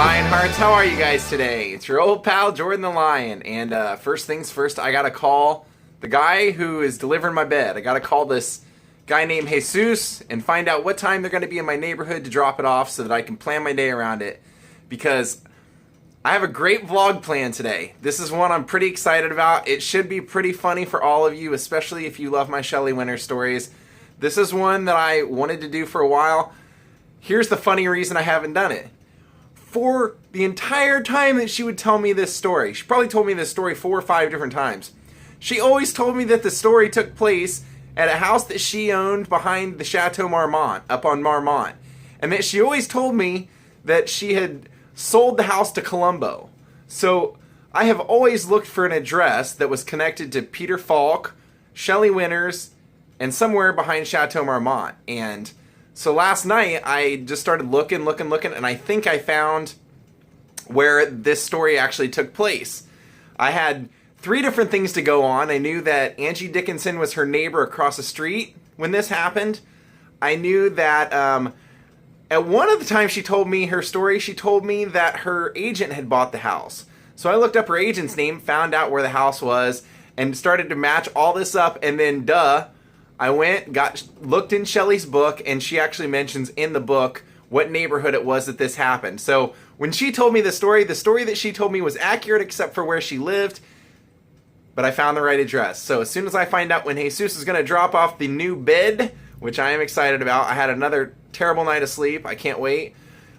Lionhearts, how are you guys today? It's your old pal Jordan the Lion, and first things first, I gotta call the guy who is delivering my bed. I gotta call this guy named Jesus and find out what time they're gonna be in my neighborhood to drop it off so that I can plan my day around it, because I have a great vlog plan today. This is one I'm pretty excited about. It should be pretty funny for all of you, especially if you love my Shelley Winter stories. This is one that I wanted to do for a while. Here's the funny reason I haven't done it. For the entire time that she would tell me this story, she probably told me this story 4 or 5 different times. She always told me that the story took place at a house that she owned behind the Chateau Marmont, up on Marmont. And that she always told me that she had sold the house to Colombo. So I have always looked for an address that was connected to Peter Falk, Shelley Winters, and somewhere behind Chateau Marmont. And so last night, I just started looking, and I think I found where this story actually took place. I had 3 different things to go on. I knew that Angie Dickinson was her neighbor across the street when this happened. I knew that at one of the times she told me her story, she told me that her agent had bought the house. So I looked up her agent's name, found out where the house was, and started to match all this up, and then I went, looked in Shelley's book, and she actually mentions in the book what neighborhood it was that this happened. So when she told me the story that she told me was accurate except for where she lived, but I found the right address. So as soon as I find out when Jesus is going to drop off the new bed, which I am excited about, I had another terrible night of sleep. I can't wait.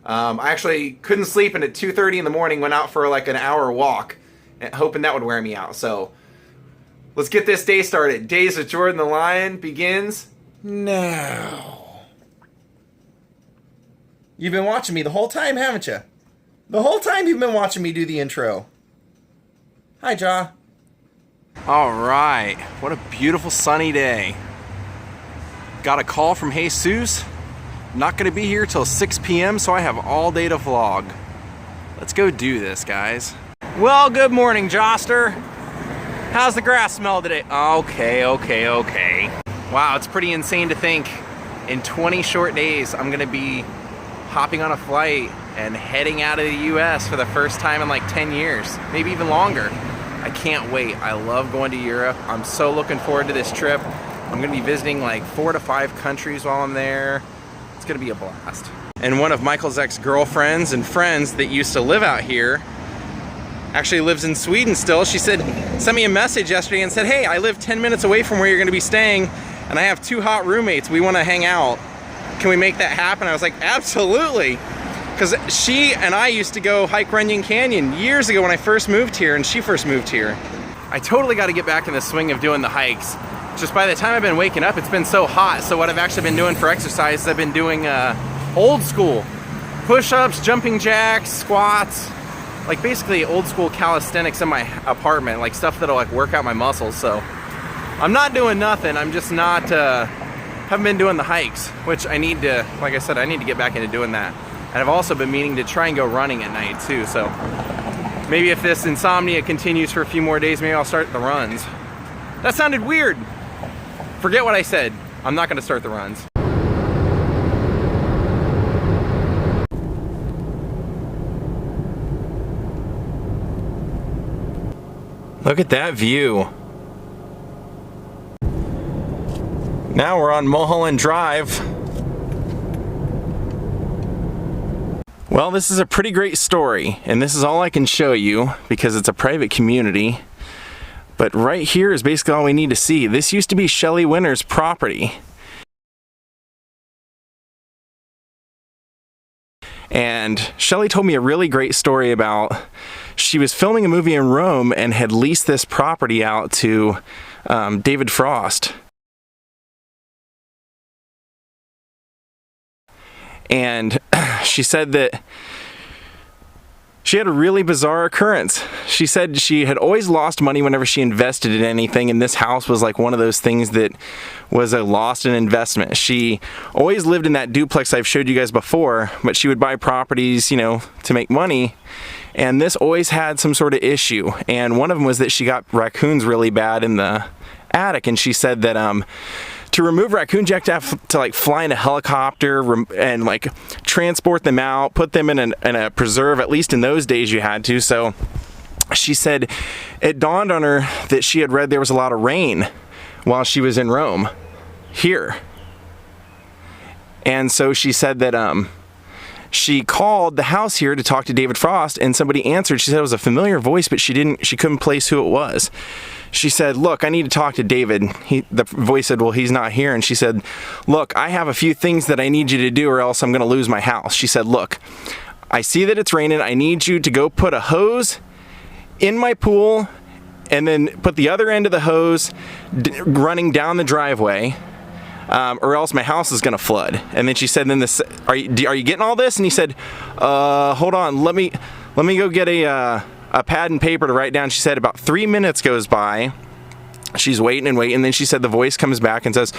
I actually couldn't sleep, and at 2:30 in the morning went out for like an hour walk, hoping that would wear me out. So let's get this day started. Daze with Jordan the Lion begins now. You've been watching me the whole time, haven't you? The whole time you've been watching me do the intro. Hi, Ja. Alright, what a beautiful sunny day. Got a call from Jesus. Not going to be here till 6 p.m., so I have all day to vlog. Let's go do this, guys. Well, good morning, Joster. How's the grass smell today? Okay. Wow, it's pretty insane to think in 20 short days I'm gonna be hopping on a flight and heading out of the US for the first time in like 10 years, maybe even longer. I can't wait. I love going to Europe. I'm so looking forward to this trip. I'm gonna be visiting like 4 to 5 countries while I'm there. It's gonna be a blast. And one of Michael's ex-girlfriends and friends that used to live out here actually lives in Sweden still. She sent me a message yesterday and said, hey, I live 10 minutes away from where you're gonna be staying, and I have 2 hot roommates. We wanna hang out. Can we make that happen? I was like, absolutely. Because she and I used to go hike Runyon Canyon years ago when I first moved here, and she first moved here. I totally gotta get back in the swing of doing the hikes. Just by the time I've been waking up, it's been so hot. So what I've actually been doing for exercise is I've been doing old school push-ups, jumping jacks, squats, like basically old school calisthenics in my apartment, like stuff that'll like work out my muscles. So I'm not doing nothing. I'm just not, haven't been doing the hikes, which I need to, like I said, I need to get back into doing that. And I've also been meaning to try and go running at night too. So maybe if this insomnia continues for a few more days, maybe I'll start the runs. That sounded weird. Forget what I said. I'm not gonna start the runs. Look at that view. Now we're on Mulholland Drive. Well, this is a pretty great story, and this is all I can show you because it's a private community. But right here is basically all we need to see. This used to be Shelley Winter's property. And Shelley told me a really great story about she was filming a movie in Rome and had leased this property out to David Frost. And she said that she had a really bizarre occurrence. She said she had always lost money whenever she invested in anything, and this house was like one of those things that was a lost in investment. She always lived in that duplex I've showed you guys before, but she would buy properties, you know, to make money, and this always had some sort of issue. And one of them was that she got raccoons really bad in the attic, and she said that to remove raccoons, you have to like fly in a helicopter and like transport them out, put them in a preserve. At least in those days you had to. So she said it dawned on her that she had read there was a lot of rain while she was in Rome here. And so she said that she called the house here to talk to David Frost, and somebody answered. She said it was a familiar voice, but she couldn't place who it was. She said, look, I need to talk to David. The voice said, well, he's not here. And she said, look, I have a few things that I need you to do or else I'm going to lose my house. She said, look, I see that it's raining. I need you to go put a hose in my pool and then put the other end of the hose running down the driveway. Or else my house is gonna flood. And then she said, "Then this, are you getting all this?" And he said, "Hold on, let me go get a pad and paper to write down." She said about 3 minutes goes by. She's waiting and waiting. And then she said the voice comes back and says,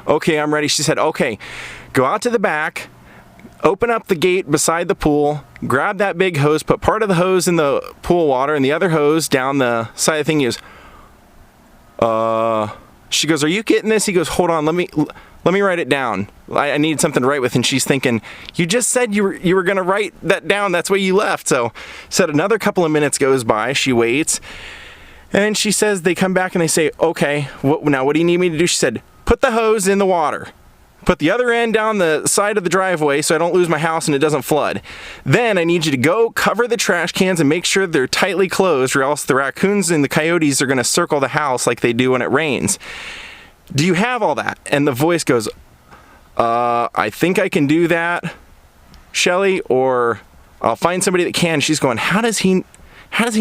"Okay, I'm ready." She said, "Okay, go out to the back, open up the gate beside the pool, grab that big hose, put part of the hose in the pool water and the other hose down the side of the thing." He goes, she goes, "Are you getting this?" He goes, "Hold on, let me write it down. I need something to write with." And she's thinking, "You just said you were gonna write that down. That's why you left." So said another couple of minutes goes by. She waits, and she says they come back and they say, "Okay, now what do you need me to do?" She said, "Put the hose in the water. Put the other end down the side of the driveway so I don't lose my house and it doesn't flood. Then I need you to go cover the trash cans and make sure they're tightly closed, or else the raccoons and the coyotes are going to circle the house like they do when it rains. Do you have all that?" And the voice goes, "I think I can do that, Shelley, or I'll find somebody that can." She's going, how does he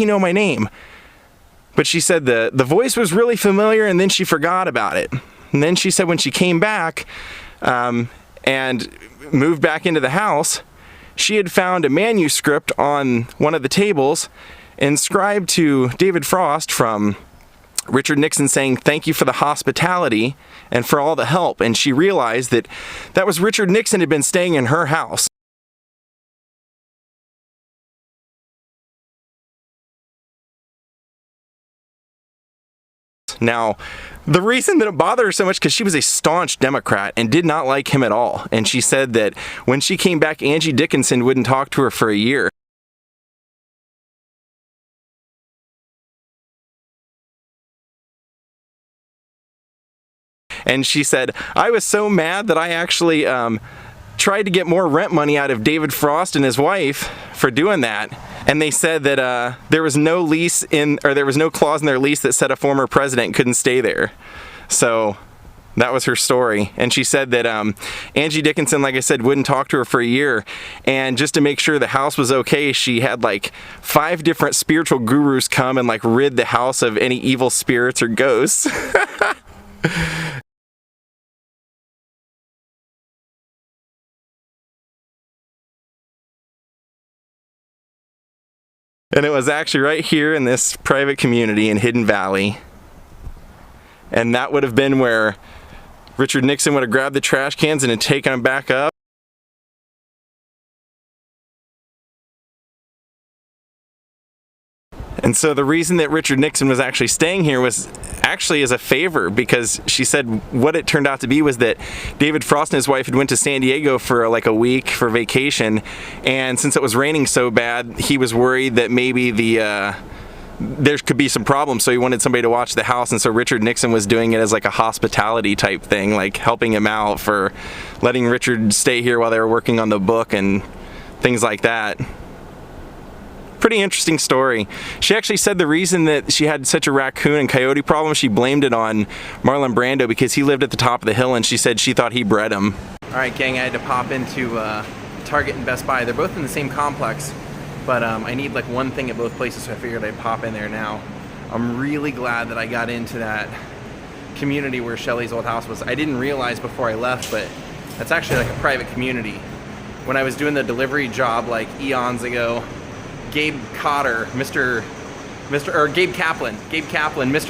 know my name?" But she said the voice was really familiar, and then she forgot about it. And then she said when she came back, and moved back into the house, she had found a manuscript on one of the tables inscribed to David Frost from Richard Nixon saying, "Thank you for the hospitality and for all the help." And she realized that was Richard Nixon had been staying in her house. Now, the reason that it bothered her so much, because she was a staunch Democrat and did not like him at all. And she said that when she came back, Angie Dickinson wouldn't talk to her for a year. And she said, "I was so mad that I actually tried to get more rent money out of David Frost and his wife for doing that." And they said that there was no clause in their lease that said a former president couldn't stay there. So that was her story. And she said that Angie Dickinson, like I said, wouldn't talk to her for a year. And just to make sure the house was okay, she had like 5 different spiritual gurus come and like rid the house of any evil spirits or ghosts. And it was actually right here in this private community in Hidden Valley. And that would have been where Richard Nixon would have grabbed the trash cans and had taken them back up. And so the reason that Richard Nixon was actually staying here was actually as a favor, because she said what it turned out to be was that David Frost and his wife had went to San Diego for like a week for vacation, and since it was raining so bad, he was worried that maybe there could be some problems, so he wanted somebody to watch the house. And so Richard Nixon was doing it as like a hospitality type thing, like helping him out for letting Richard stay here while they were working on the book and things like that. Pretty interesting story. She actually said the reason that she had such a raccoon and coyote problem, she blamed it on Marlon Brando because he lived at the top of the hill, and she said she thought he bred him. Alright gang, I had to pop into Target and Best Buy. They're both in the same complex, but I need like one thing at both places, so I figured I'd pop in there now. I'm really glad that I got into that community where Shelley's old house was. I didn't realize before I left, but that's actually like a private community. When I was doing the delivery job like eons ago, Gabe Kaplan, Mr.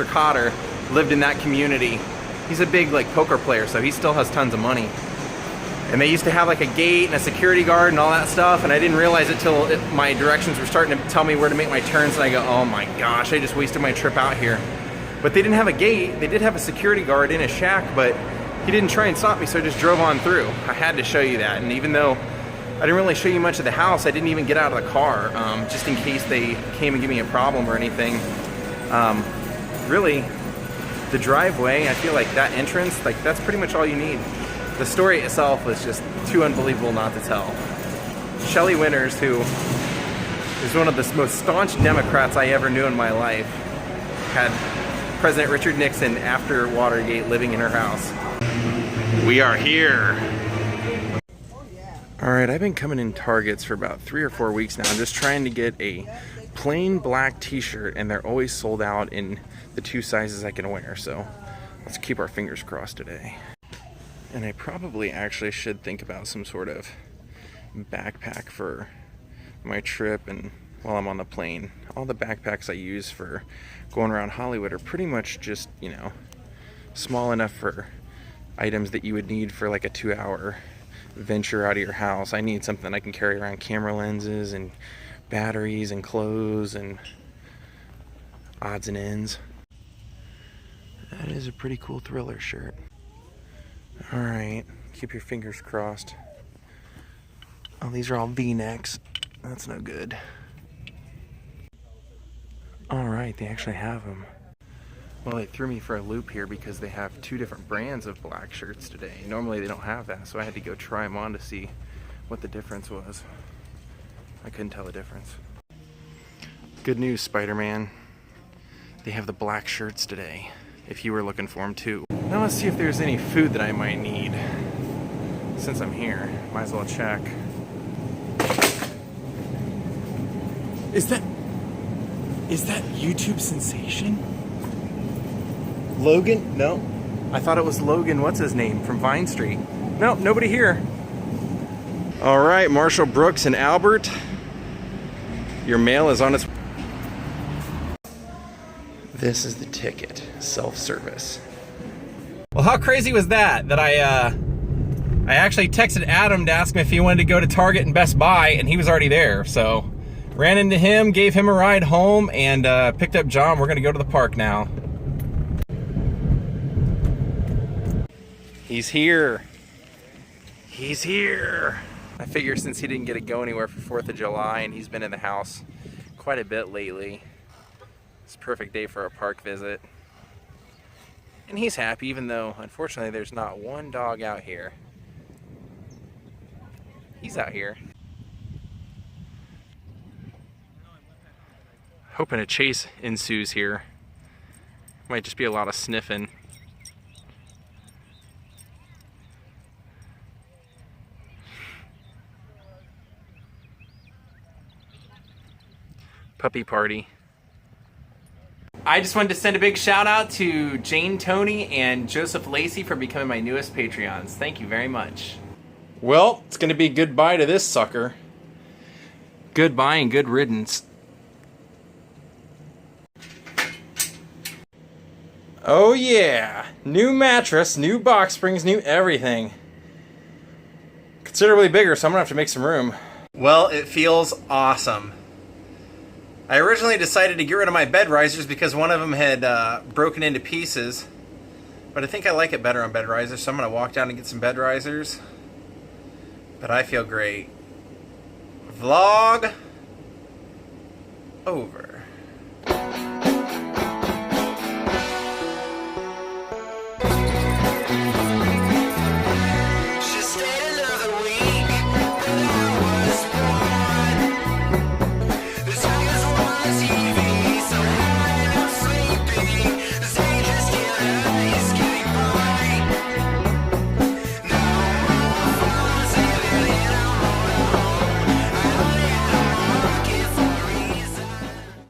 Cotter, lived in that community. He's a big like poker player, so he still has tons of money. And they used to have like a gate and a security guard and all that stuff, and I didn't realize it till my directions were starting to tell me where to make my turns, and I go, oh my gosh, I just wasted my trip out here. But they didn't have a gate. They did have a security guard in a shack, but he didn't try and stop me, so I just drove on through. I had to show you that, and even though I didn't really show you much of the house, I didn't even get out of the car, just in case they came and give me a problem or anything. Really, the driveway, I feel like that entrance, like that's pretty much all you need. The story itself was just too unbelievable not to tell. Shelley Winters, who is one of the most staunch Democrats I ever knew in my life, had President Richard Nixon after Watergate living in her house. We are here. Alright, I've been coming in Targets for about 3 or 4 weeks now. I'm just trying to get a plain black t-shirt, and they're always sold out in the 2 sizes I can wear, so let's keep our fingers crossed today. And I probably actually should think about some sort of backpack for my trip and while I'm on the plane. All the backpacks I use for going around Hollywood are pretty much just, you know, small enough for items that you would need for like a 2-hour venture out of your house. I need something I can carry around camera lenses and batteries and clothes and odds and ends. That is a pretty cool Thriller shirt. Alright, keep your fingers crossed. Oh, these are all V-necks. That's no good. Alright, they actually have them. Well, they threw me for a loop here because they have 2 different brands of black shirts today. Normally they don't have that, so I had to go try them on to see what the difference was. I couldn't tell the difference. Good news, Spider-Man. They have the black shirts today, if you were looking for them too. Now let's see if there's any food that I might need. Since I'm here, might as well check. Is that YouTube sensation? Logan? No. I thought it was Logan, what's his name, from Vine Street. Nope, nobody here. All right, Marshall Brooks and Albert. Your mail is on its... This is the ticket, self-service. Well, how crazy was that? That I actually texted Adam to ask him if he wanted to go to Target and Best Buy, and he was already there, so... Ran into him, gave him a ride home, and picked up John. We're gonna go to the park now. He's here. He's here. I figure since he didn't get to go anywhere for 4th of July and he's been in the house quite a bit lately, it's a perfect day for a park visit. And he's happy, even though unfortunately there's not one dog out here. He's out here. Hoping a chase ensues here. Might just be a lot of sniffing. Puppy party. I just wanted to send a big shout out to Jane Tony and Joseph Lacey for becoming my newest Patreons. Thank you very much. Well, it's gonna be goodbye to this sucker. Goodbye and good riddance. Oh yeah, new mattress, new box springs, new everything. Considerably bigger, so I'm gonna have to make some room. Well, it feels awesome. I originally decided to get rid of my bed risers because one of them had broken into pieces. But I think I like it better on bed risers, so I'm gonna walk down and get some bed risers. But I feel great. Vlog over.